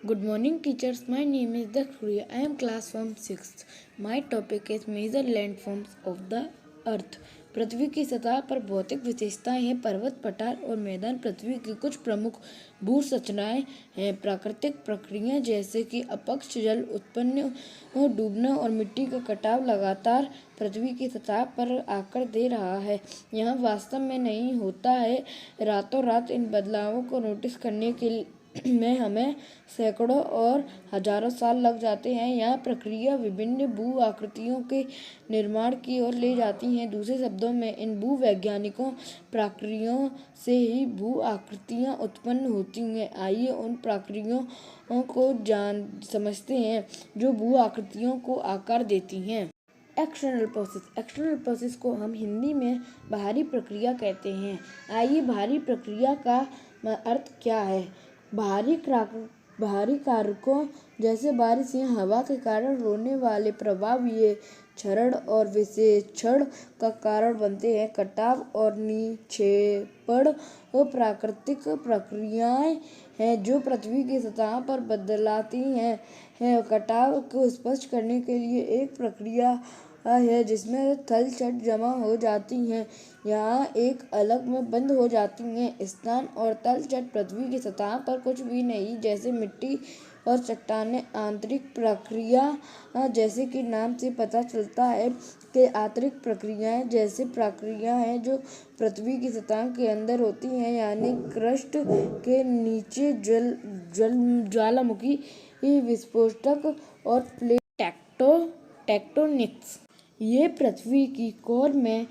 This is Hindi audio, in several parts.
Good morning, teachers. My name is Dakshuria. I am class from 6th. My topic is major landforms of the earth. पृथ्वी की सतह पर भौतिक विशेषताएं हैं। पर्वत, पठार और मैदान पृथ्वी की कुछ प्रमुख भू संरचनाएं हैं। प्राकृतिक प्रक्रियाएं जैसे कि अपक्ष जल उत्पन्न डूबना और मिट्टी का कटाव लगातार पृथ्वी की सतह पर आकर दे रहा है। यह वास्तव में नहीं होता है। रातों रात इन बदलावों को नोटिस करने के में हमें सैकड़ों और हजारों साल लग जाते हैं। यह प्रक्रिया विभिन्न भू आकृतियों के निर्माण की ओर ले जाती है। दूसरे शब्दों में इन भूवैज्ञानिकों प्रक्रियाओं से ही भू आकृतियाँ उत्पन्न होती हैं। आइए उन प्रक्रियाओं को समझते हैं जो भू आकृतियों को आकार देती हैं। एक्सटर्नल प्रोसेस को हम हिंदी में बाहरी प्रक्रिया कहते हैं। आइए बाहरी प्रक्रिया का अर्थ क्या है। बाहरी कारकों जैसे बारिश या हवा के कारण होने वाले प्रभाव ये क्षरण और विक्षेपण का कारण बनते हैं। कटाव और निक्षेपण प्राकृतिक प्रक्रियाएं हैं जो पृथ्वी की सतह पर बदलाती हैं। कटाव को स्पष्ट करने के लिए एक प्रक्रिया है जिसमें थल छट जमा हो जाती हैं, यहाँ एक अलग में बंद हो जाती हैं। स्थान और तल छट पृथ्वी की सतह पर कुछ भी नहीं जैसे मिट्टी और चट्टानें। आंतरिक प्रक्रिया जैसे कि नाम से पता चलता है कि आंतरिक प्रक्रियाएं जैसे प्रक्रियाएं हैं जो पृथ्वी की सतह के अंदर होती हैं, यानी क्रस्ट के नीचे ज्वालामुखी विस्फोटक और प्लेट टेक्टोनिक्स। ये पृथ्वी की कोर में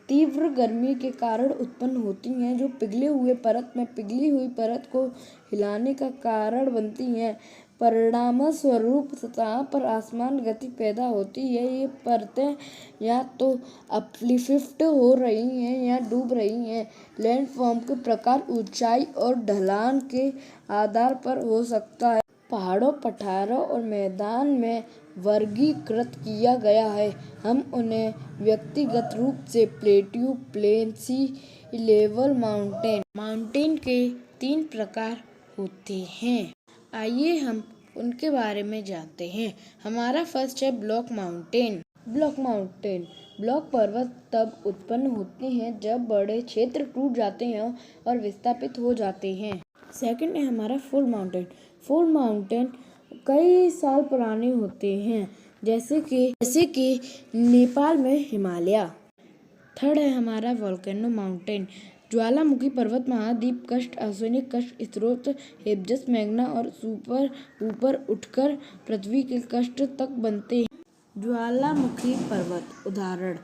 तीव्र गर्मी के कारण उत्पन्न होती हैं जो पिघले हुए परत में पिघली हुई परत को हिलाने का कारण बनती हैं। परिणामस्वरूप सतह पर असमान गति पैदा होती है। ये परतें या तो अपलिफ्ट हो रही हैं या डूब रही हैं। लैंडफॉर्म के प्रकार ऊंचाई और ढलान के आधार पर हो सकता है। पहाड़ों, पठारों और मैदान में वर्गीकृत किया गया है। हम उन्हें व्यक्तिगत रूप से प्लेट्यू, प्लेन, सी लेवल, माउंटेन के 3 प्रकार होते हैं। आइए हम उनके बारे में जानते हैं। हमारा फर्स्ट है ब्लॉक माउंटेन। ब्लॉक पर्वत तब उत्पन्न होते हैं जब बड़े क्षेत्र टूट जाते हैं और विस्थापित हो जाते हैं। सेकंड है हमारा फुल माउंटेन कई साल पुराने होते हैं जैसे कि नेपाल में हिमालय। थर्ड है हमारा वोल्केनो माउंटेन। ज्वालामुखी पर्वत, महाद्वीप कष्ट, आर्सेनिक कष्ट, स्रोत हेबेजस मैग्ना और ऊपर उठकर पृथ्वी के कष्ट तक बनते हैं। ज्वालामुखी पर्वत उदाहरण